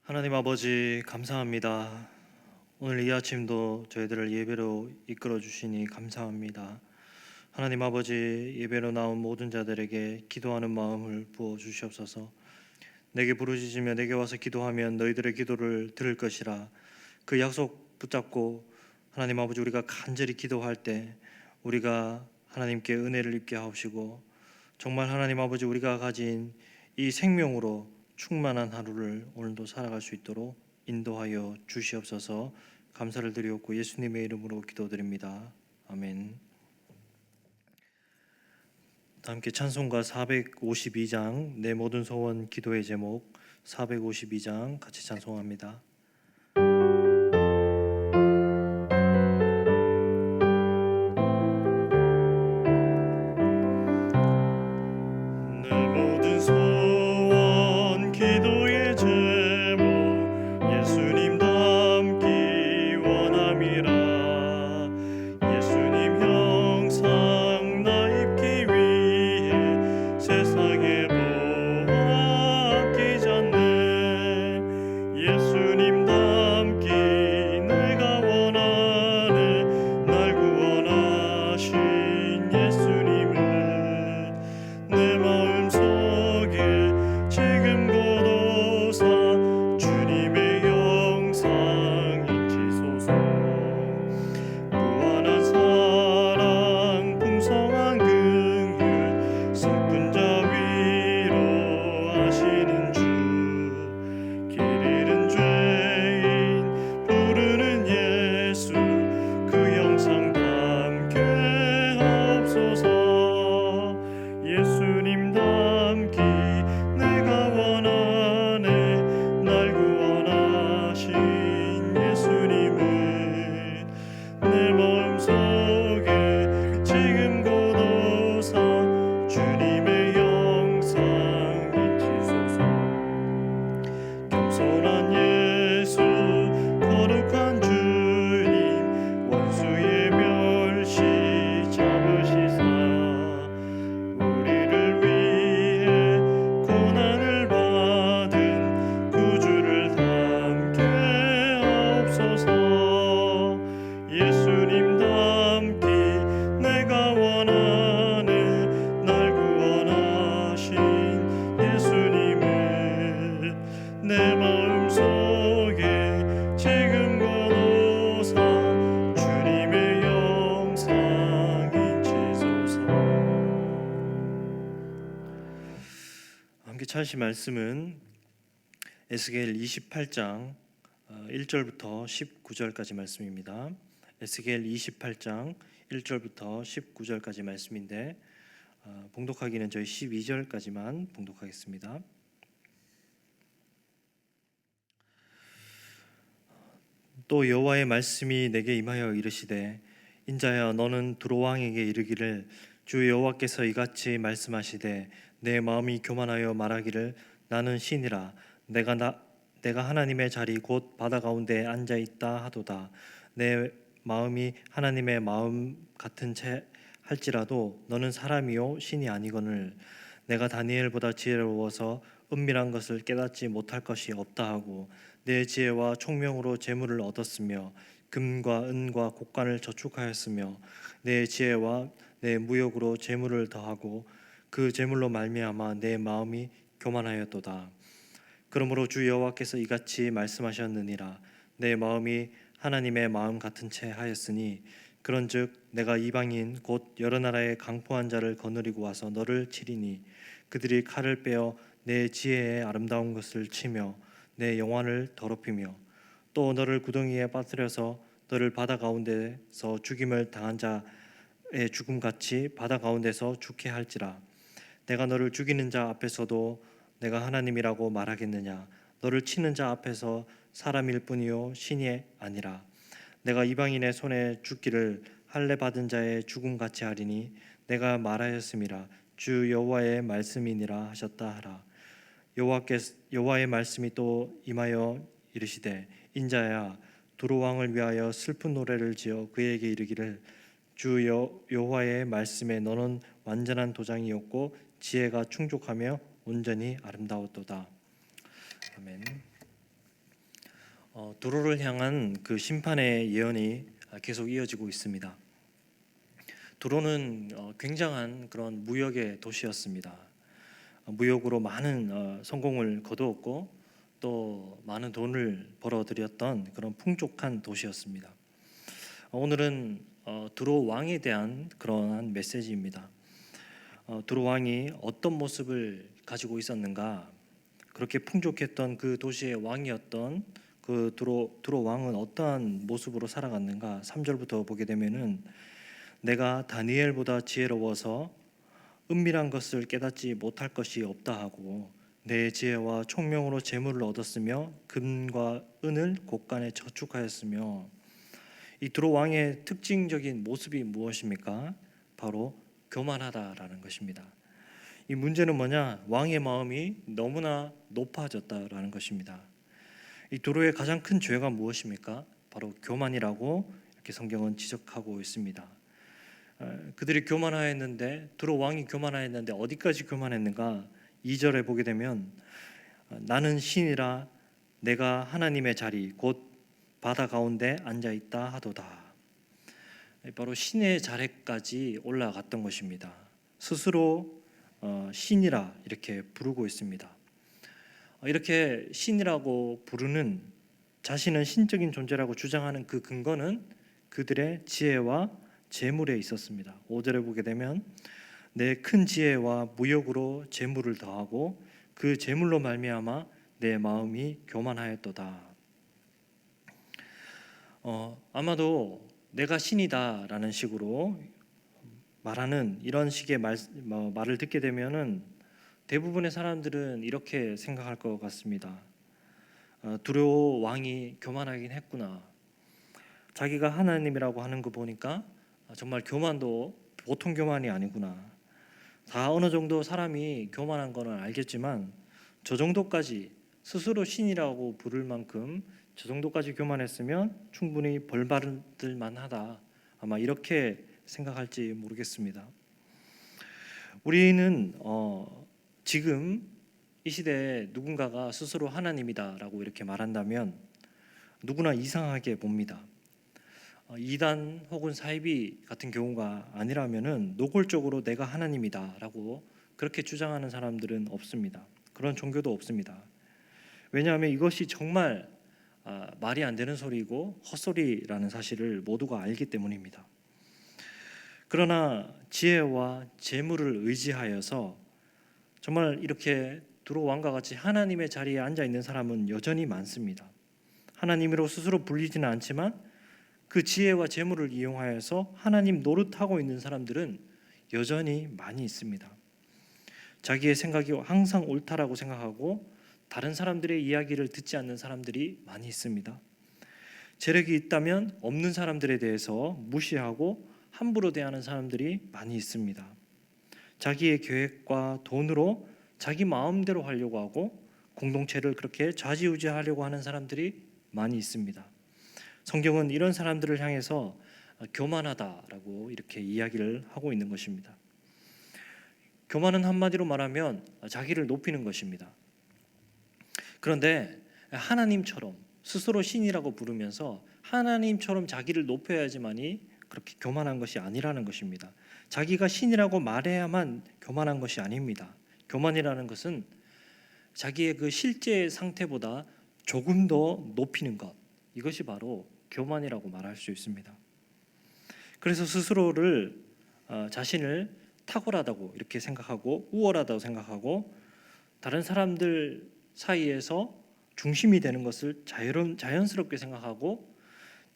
하나님 아버지 감사합니다. 오늘 이 아침도 저희들을 예배로 이끌어 주시니 감사합니다. 하나님 아버지, 예배로 나온 모든 자들에게 기도하는 마음을 부어 주시옵소서. 내게 부르짖으며 내게 와서 기도하면 너희들의 기도를 들을 것이라. 그 약속 붙잡고 하나님 아버지, 우리가 간절히 기도할 때 우리가 하나님께 은혜를 입게 하옵시고, 정말 하나님 아버지, 우리가 가진 이 생명으로 충만한 하루를 오늘도 살아갈 수 있도록 인도하여 주시옵소서. 감사를 드리옵고 예수님의 이름으로 기도드립니다. 아멘. 다 함께 찬송가 452장 내 모든 소원 기도의 제목 452장 같이 찬송합니다. 하실 말씀은 에스겔 28장 1절부터 19절까지 말씀입니다. 에스겔 28장 1절부터 19절까지 말씀인데 봉독하기는 저희 12절까지만 봉독하겠습니다. 또 여호와의 말씀이 내게 임하여 이르시되, 인자야, 너는 두로 왕에게 이르기를, 주 여호와께서 이같이 말씀하시되, 내 마음이 교만하여 말하기를 나는 신이라. 내가 하나님의 자리 곧 바다 가운데 앉아 있다 하도다. 내 마음이 하나님의 마음 같은 채 할지라도 너는 사람이요 신이 아니거늘. 내가 다니엘보다 지혜로워서 은밀한 것을 깨닫지 못할 것이 없다 하고, 내 지혜와 총명으로 재물을 얻었으며 금과 은과 곡간을 저축하였으며, 내 지혜와 내 무역으로 재물을 더하고 그 재물로 말미암아 내 마음이 교만하였도다. 그러므로 주 여호와께서 이같이 말씀하셨느니라. 내 마음이 하나님의 마음 같은 채 하였으니, 그런즉 내가 이방인 곧 여러 나라의 강포한 자를 거느리고 와서 너를 치리니, 그들이 칼을 빼어 내 지혜의 아름다운 것을 치며 내 영화를 더럽히며, 또 너를 구덩이에 빠뜨려서 너를 바다 가운데서 죽임을 당한 자의 죽음같이 바다 가운데서 죽게 할지라. 내가 너를 죽이는 자 앞에서도 내가 하나님이라고 말하겠느냐? 너를 치는 자 앞에서 사람일 뿐이요 신이 아니라. 내가 이방인의 손에 죽기를 할례 받은 자의 죽음같이 하리니 내가 말하였음이라. 주 여호와의 말씀이니라 하셨다 하라. 여호와의 말씀이 또 임하여 이르시되, 인자야, 두로 왕을 위하여 슬픈 노래를 지어 그에게 이르기를, 주 여호와의 말씀에 너는 완전한 도장이었고 지혜가 충족하며 온전히 아름다웠도다. 아멘. 두로를 향한 그 심판의 예언이 계속 이어지고 있습니다. 두로는 굉장한 그런 무역의 도시였습니다. 무역으로 많은 성공을 거두었고 또 많은 돈을 벌어들였던 그런 풍족한 도시였습니다. 오늘은 두로 왕에 대한 그러한 메시지입니다. 두로 왕이 어떤 모습을 가지고 있었는가? 그렇게 풍족했던 그 도시의 왕이었던 그 두로 왕은 어떠한 모습으로 살아갔는가? 3절부터 보게 되면은 내가 다니엘보다 지혜로워서 은밀한 것을 깨닫지 못할 것이 없다 하고 내 지혜와 총명으로 재물을 얻었으며 금과 은을 곳간에 저축하였으며 이 두로 왕의 특징적인 모습이 무엇입니까? 바로 교만하다라는 것입니다. 이 문제는 뭐냐? 왕의 마음이 너무나 높아졌다라는 것입니다. 이 두로의 가장 큰 죄가 무엇입니까? 바로 교만이라고 이렇게 성경은 지적하고 있습니다. 그들이 교만하였는데 두로 왕이 교만하였는데 어디까지 교만했는가? 2절에 보게 되면 나는 신이라 내가 하나님의 자리 곧 바다 가운데 앉아 있다 하도다. 바로 신의 자리까지 올라갔던 것입니다. 스스로 신이라 이렇게 부르고 있습니다. 이렇게 신이라고 부르는 자신은 신적인 존재라고 주장하는 그 근거는 그들의 지혜와 재물에 있었습니다. 5절에 보게 되면 내 큰 지혜와 무역으로 재물을 더하고 그 재물로 말미암아 내 마음이 교만하였도다. 아마도 내가 신이다라는 식으로 말하는 이런 식의 말을 듣게 되면은 대부분의 사람들은 이렇게 생각할 것 같습니다. 두로 왕이 교만하긴 했구나. 자기가 하나님이라고 하는 거 보니까 정말 교만도 보통 교만이 아니구나. 다 어느 정도 사람이 교만한 거는 알겠지만 저 정도까지 스스로 신이라고 부를 만큼 저 정도까지 교만했으면 충분히 벌 받을 만하다. 아마 이렇게 생각할지 모르겠습니다. 우리는 지금 이 시대에 누군가가 스스로 하나님이다라고 이렇게 말한다면 누구나 이상하게 봅니다. 이단 혹은 사이비 같은 경우가 아니라면은 노골적으로 내가 하나님이다라고 그렇게 주장하는 사람들은 없습니다. 그런 종교도 없습니다. 왜냐하면 이것이 정말 말이 안 되는 소리이고 헛소리라는 사실을 모두가 알기 때문입니다. 그러나 지혜와 재물을 의지하여서 정말 이렇게 두로 왕과 같이 하나님의 자리에 앉아 있는 사람은 여전히 많습니다. 하나님으로 스스로 불리지는 않지만 그 지혜와 재물을 이용하여서 하나님 노릇하고 있는 사람들은 여전히 많이 있습니다. 자기의 생각이 항상 옳다라고 생각하고 다른 사람들의 이야기를 듣지 않는 사람들이 많이 있습니다. 재력이 있다면 없는 사람들에 대해서 무시하고 함부로 대하는 사람들이 많이 있습니다. 자기의 계획과 돈으로 자기 마음대로 하려고 하고 공동체를 그렇게 좌지우지하려고 하는 사람들이 많이 있습니다. 성경은 이런 사람들을 향해서 교만하다라고 이렇게 이야기를 하고 있는 것입니다. 교만은 한마디로 말하면 자기를 높이는 것입니다. 그런데 하나님처럼 스스로 신이라고 부르면서 하나님처럼 자기를 높여야지만이 그렇게 교만한 것이 아니라는 것입니다. 자기가 신이라고 말해야만 교만한 것이 아닙니다. 교만이라는 것은 자기의 그 실제 상태보다 조금 더 높이는 것, 이것이 바로 교만이라고 말할 수 있습니다. 그래서 스스로를 자신을 탁월하다고 이렇게 생각하고 우월하다고 생각하고 다른 사람들 사이에서 중심이 되는 것을 자연스럽게 생각하고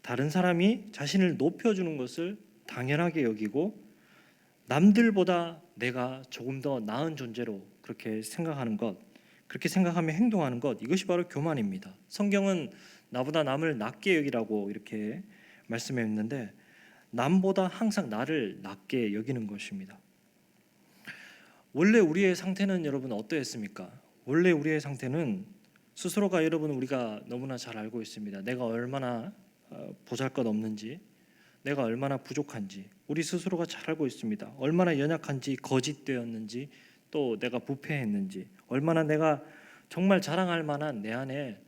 다른 사람이 자신을 높여주는 것을 당연하게 여기고 남들보다 내가 조금 더 나은 존재로 그렇게 생각하는 것, 그렇게 생각하며 행동하는 것, 이것이 바로 교만입니다. 성경은 나보다 남을 낮게 여기라고 이렇게 말씀했는데 남보다 항상 나를 낮게 여기는 것입니다. 원래 우리의 상태는 여러분 어떠했습니까? 원래 우리의 상태는 스스로가 여러분 우리가 너무나 잘 알고 있습니다. 내가 얼마나 보잘것없는지, 내가 얼마나 부족한지 우리 스스로가 잘 알고 있습니다. 얼마나 연약한지, 거짓되었는지, 또 내가 부패했는지, 얼마나 내가 정말 자랑할 만한 내 안에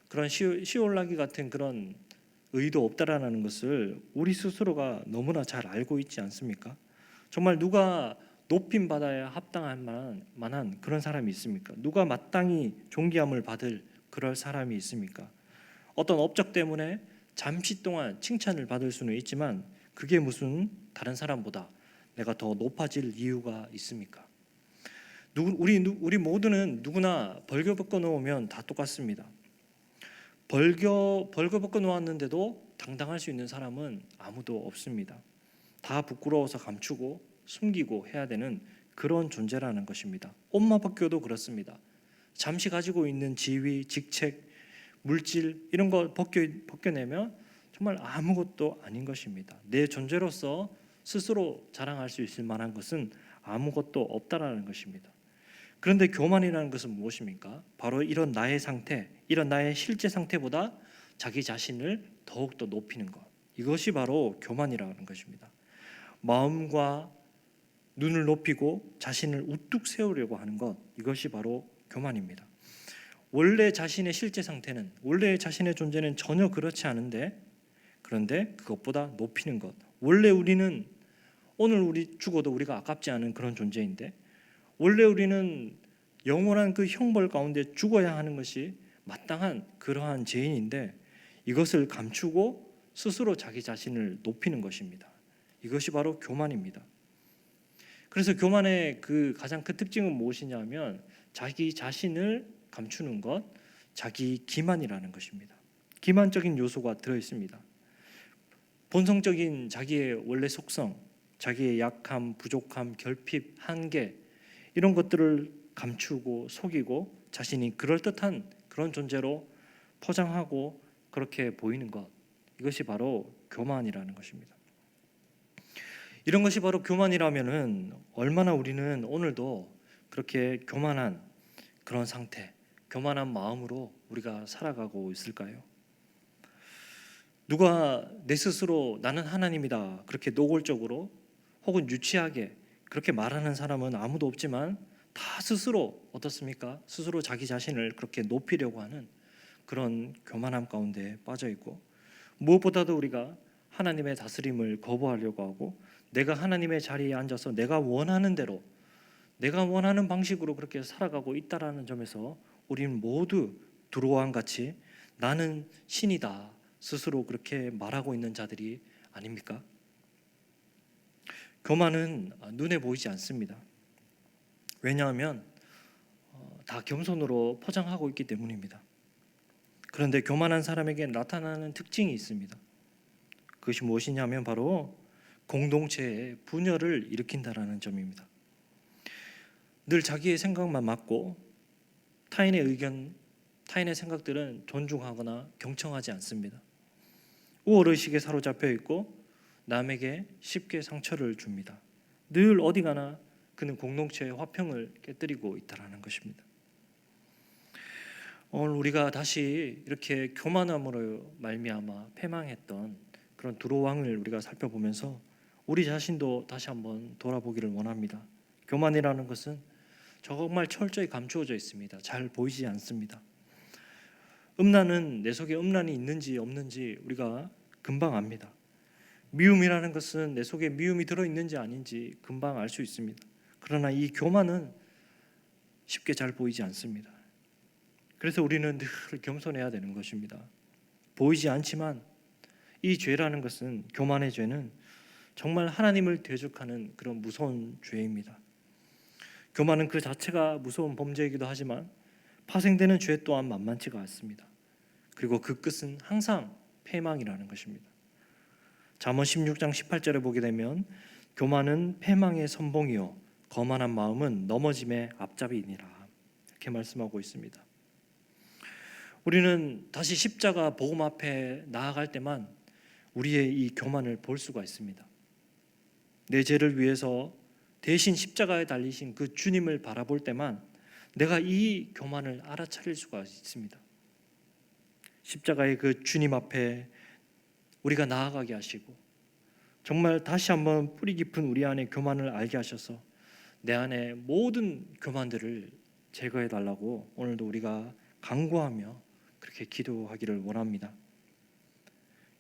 그런 시올라기 같은 그런 의도 없다라는 것을 우리 스스로가 너무나 잘 알고 있지 않습니까? 정말 누가 높임 받아야 합당할 만한 그런 사람이 있습니까? 누가 마땅히 존귀함을 받을 그럴 사람이 있습니까? 어떤 업적 때문에 잠시 동안 칭찬을 받을 수는 있지만 그게 무슨 다른 사람보다 내가 더 높아질 이유가 있습니까? 우리 모두는 누구나 벌거벗고 놓으면 다 똑같습니다. 벌거벗고 놓았는데도 당당할 수 있는 사람은 아무도 없습니다. 다 부끄러워서 감추고 숨기고 해야 되는 그런 존재라는 것입니다. 옷만 벗겨도 그렇습니다. 잠시 가지고 있는 지위, 직책, 물질 이런 거 벗겨내면 정말 아무것도 아닌 것입니다. 내 존재로서 스스로 자랑할 수 있을 만한 것은 아무것도 없다라는 것입니다. 그런데 교만이라는 것은 무엇입니까? 바로 이런 나의 상태, 이런 나의 실제 상태보다 자기 자신을 더욱더 높이는 것. 이것이 바로 교만이라는 것입니다. 마음과 눈을 높이고 자신을 우뚝 세우려고 하는 것, 이것이 바로 교만입니다. 원래 자신의 실제 상태는, 원래 자신의 존재는 전혀 그렇지 않은데, 그런데 그것보다 높이는 것. 원래 우리는 오늘 우리 죽어도 우리가 아깝지 않은 그런 존재인데, 원래 우리는 영원한 그 형벌 가운데 죽어야 하는 것이 마땅한 그러한 죄인인데, 이것을 감추고 스스로 자기 자신을 높이는 것입니다. 이것이 바로 교만입니다. 그래서 교만의 그 가장 큰 특징은 무엇이냐면 자기 자신을 감추는 것, 자기 기만이라는 것입니다. 기만적인 요소가 들어 있습니다. 본성적인 자기의 원래 속성, 자기의 약함, 부족함, 결핍, 한계 이런 것들을 감추고 속이고 자신이 그럴듯한 그런 존재로 포장하고 그렇게 보이는 것, 이것이 바로 교만이라는 것입니다. 이런 것이 바로 교만이라면은 얼마나 우리는 오늘도 그렇게 교만한 그런 상태, 교만한 마음으로 우리가 살아가고 있을까요? 누가 내 스스로 나는 하나님이다 그렇게 노골적으로 혹은 유치하게 그렇게 말하는 사람은 아무도 없지만 다 스스로 어떻습니까? 스스로 자기 자신을 그렇게 높이려고 하는 그런 교만함 가운데 빠져 있고, 무엇보다도 우리가 하나님의 다스림을 거부하려고 하고 내가 하나님의 자리에 앉아서 내가 원하는 대로 내가 원하는 방식으로 그렇게 살아가고 있다라는 점에서 우리는 모두 두로왕 같이 나는 신이다 스스로 그렇게 말하고 있는 자들이 아닙니까? 교만은 눈에 보이지 않습니다. 왜냐하면 다 겸손으로 포장하고 있기 때문입니다. 그런데 교만한 사람에게 나타나는 특징이 있습니다. 그것이 무엇이냐면 바로 공동체의 분열을 일으킨다라는 점입니다. 늘 자기의 생각만 맞고 타인의 의견, 타인의 생각들은 존중하거나 경청하지 않습니다. 우월의식에 사로잡혀 있고 남에게 쉽게 상처를 줍니다. 늘 어디 가나 그는 공동체의 화평을 깨뜨리고 있다는 것입니다. 오늘 우리가 다시 이렇게 교만함으로 말미암아 패망했던 그런 두로왕을 우리가 살펴보면서 우리 자신도 다시 한번 돌아보기를 원합니다. 교만이라는 것은 정말 철저히 감추어져 있습니다. 잘 보이지 않습니다. 음란은 내 속에 음란이 있는지 없는지 우리가 금방 압니다. 미움이라는 것은 내 속에 미움이 들어있는지 아닌지 금방 알 수 있습니다. 그러나 이 교만은 쉽게 잘 보이지 않습니다. 그래서 우리는 늘 겸손해야 되는 것입니다. 보이지 않지만 이 죄라는 것은, 교만의 죄는 정말 하나님을 대적하는 그런 무서운 죄입니다. 교만은 그 자체가 무서운 범죄이기도 하지만 파생되는 죄 또한 만만치가 않습니다. 그리고 그 끝은 항상 패망이라는 것입니다. 잠언 16장 18절에 보게 되면 교만은 패망의 선봉이요 거만한 마음은 넘어짐의 앞잡이니라 이렇게 말씀하고 있습니다. 우리는 다시 십자가 복음 앞에 나아갈 때만 우리의 이 교만을 볼 수가 있습니다. 내 죄를 위해서 대신 십자가에 달리신 그 주님을 바라볼 때만 내가 이 교만을 알아차릴 수가 있습니다. 십자가의 그 주님 앞에 우리가 나아가게 하시고 정말 다시 한번 뿌리 깊은 우리 안에 교만을 알게 하셔서 내 안에 모든 교만들을 제거해 달라고 오늘도 우리가 간구하며 그렇게 기도하기를 원합니다.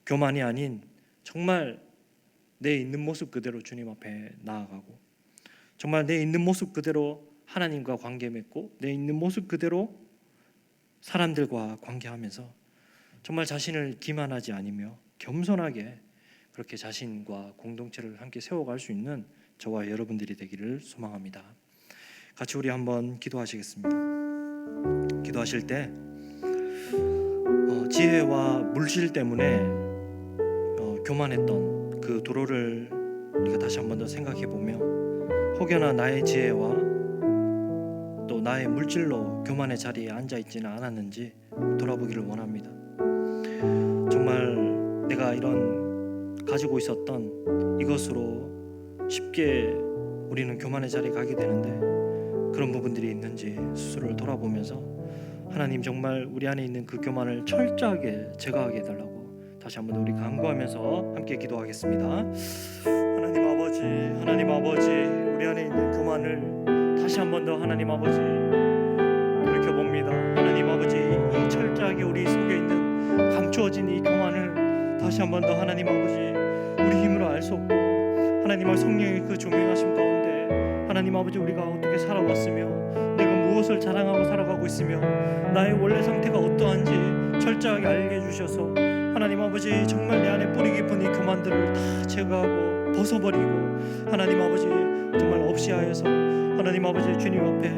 교만이 아닌 정말 내 있는 모습 그대로 주님 앞에 나아가고, 정말 내 있는 모습 그대로 하나님과 관계 맺고, 내 있는 모습 그대로 사람들과 관계하면서 정말 자신을 기만하지 않으며 겸손하게 그렇게 자신과 공동체를 함께 세워갈 수 있는 저와 여러분들이 되기를 소망합니다. 같이 우리 한번 기도하시겠습니다. 기도하실 때 지혜와 물질 때문에 교만했던 그 도로를 우리가 다시 한번 더 생각해 보며, 혹여나 나의 지혜와 또 나의 물질로 교만의 자리에 앉아 있지는 않았는지 돌아보기를 원합니다. 정말 내가 이런 가지고 있었던 이것으로 쉽게 우리는 교만의 자리에 가게 되는데, 그런 부분들이 있는지 스스로를 돌아보면서 하나님 정말 우리 안에 있는 그 교만을 철저하게 제거하게 해달라고 다시 한번 우리 간구하면서 함께 기도하겠습니다. 하나님 아버지, 우리 안에 있는 교만을 다시 한번 더 하나님 아버지 돌이켜봅니다. 하나님 아버지, 이 철저하게 우리 속에 있는 감추어진 이 교만을 다시 한번 더 하나님 아버지 우리 힘으로 알 수 없고, 하나님의 성령의 그 조명하심 가운데 하나님 아버지 우리가 어떻게 살아왔으며 내가 무엇을 자랑하고 살아가고 있으며 나의 원래 상태가 어떠한지 철저하게 알게 해주셔서 하나님 아버지 정말 내 안에 뿌리 깊은 이 교만들을 다 제거하고 벗어버리고, 하나님 아버지 정말 없이 하여서 하나님 아버지 주님 앞에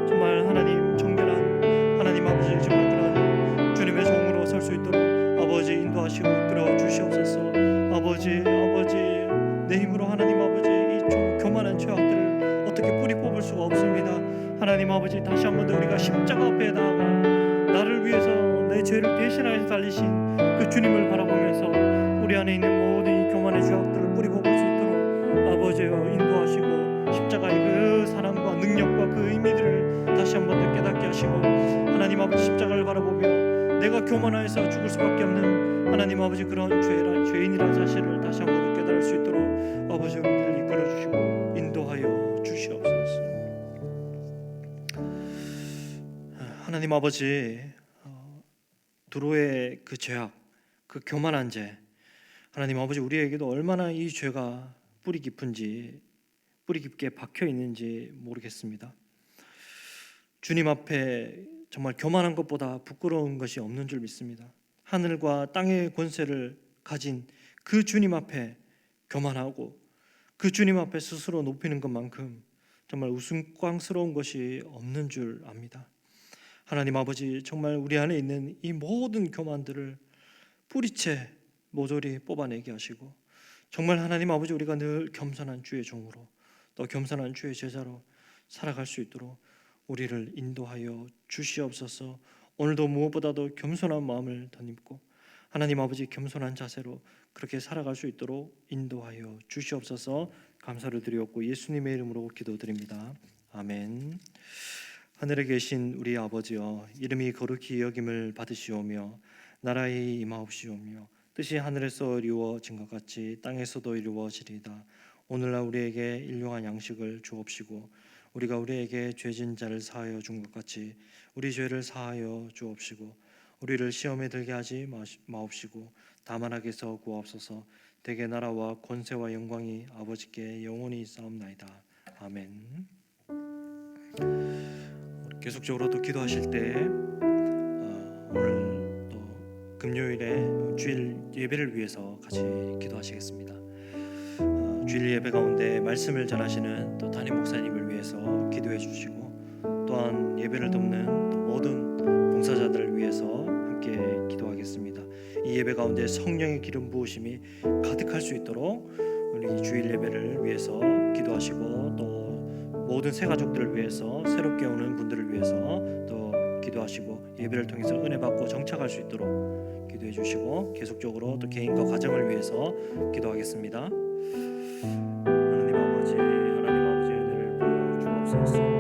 정말 하나님 정결한 하나님 아버지 정말 그런 주님의 종으로 설 수 있도록 아버지 인도하시고 끌어 주시옵소서. 아버지 내 힘으로 하나님 아버지 이 교만한 죄악들을 어떻게 뿌리 뽑을 수가 없습니다. 하나님 아버지 다시 한번 더 우리가 십자가 앞에 나아가 나를 위해서 내 죄를 대신하여서 달리신 그 주님을 바라보면서 우리 안에 있는 모든 이 교만의 죄악들을 뿌리 뽑을 수 있도록 아버지여 인도하시고, 십자가의 그 사랑과 능력과 그 의미들을 다시 한번 더 깨닫게 하시고, 하나님 아버지 십자가를 바라보며 내가 교만하여서 죽을 수밖에 없는 하나님 아버지 그런 죄인이라는 사실을 다시 한번 더 깨달을 수 있도록 아버지 우리를 이끌어 주시고 인도하여 주시옵소서. 하나님 아버지, 두로의 그 죄악, 그 교만한 죄, 하나님 아버지 우리에게도 얼마나 이 죄가 뿌리 깊게 박혀 있는지 모르겠습니다. 주님 앞에 정말 교만한 것보다 부끄러운 것이 없는 줄 믿습니다. 하늘과 땅의 권세를 가진 그 주님 앞에 교만하고 그 주님 앞에 스스로 높이는 것만큼 정말 우스꽝스러운 것이 없는 줄 압니다. 하나님 아버지 정말 우리 안에 있는 이 모든 교만들을 뿌리채 모조리 뽑아내게 하시고, 정말 하나님 아버지 우리가 늘 겸손한 주의 종으로 또 겸손한 주의 제자로 살아갈 수 있도록 우리를 인도하여 주시옵소서. 오늘도 무엇보다도 겸손한 마음을 덧입고 하나님 아버지 겸손한 자세로 그렇게 살아갈 수 있도록 인도하여 주시옵소서. 감사를 드리옵고 예수님의 이름으로 기도드립니다. 아멘. 하늘에 계신 우리 아버지여, 이름이 거룩히 여김을 받으시오며 나라의 임하옵시오며 뜻이 하늘에서 이루어진 것 같이 땅에서도 이루어지리이다. 오늘날 우리에게 일용할 양식을 주옵시고, 우리가 우리에게 죄진 자를 사하여 준 것 같이 우리 죄를 사하여 주옵시고, 우리를 시험에 들게 하지 마옵시고 다만 악에서 구하옵소서. 대개 나라와 권세와 영광이 아버지께 영원히 있사옵나이다. 아멘. 계속적으로 또 기도하실 때 오늘 또 금요일에 주일 예배를 위해서 같이 기도하시겠습니다. 주일 예배 가운데 말씀을 전하시는 또 담임 목사님을 위해서 기도해 주시고, 또한 예배를 돕는 또 모든 봉사자들을 위해서 함께 기도하겠습니다. 이 예배 가운데 성령의 기름 부으심이 가득할 수 있도록 우리 주일 예배를 위해서 기도하시고, 또 모든 새 가족들을 위해서 새롭게 오는 분들을 위해서 또 기도하시고, 예배를 통해서 은혜 받고 정착할 수 있도록 기도해 주시고, 계속적으로 또 개인과 가정을 위해서 기도하겠습니다. 하나님 아버지 은혜를 부어 주옵소서.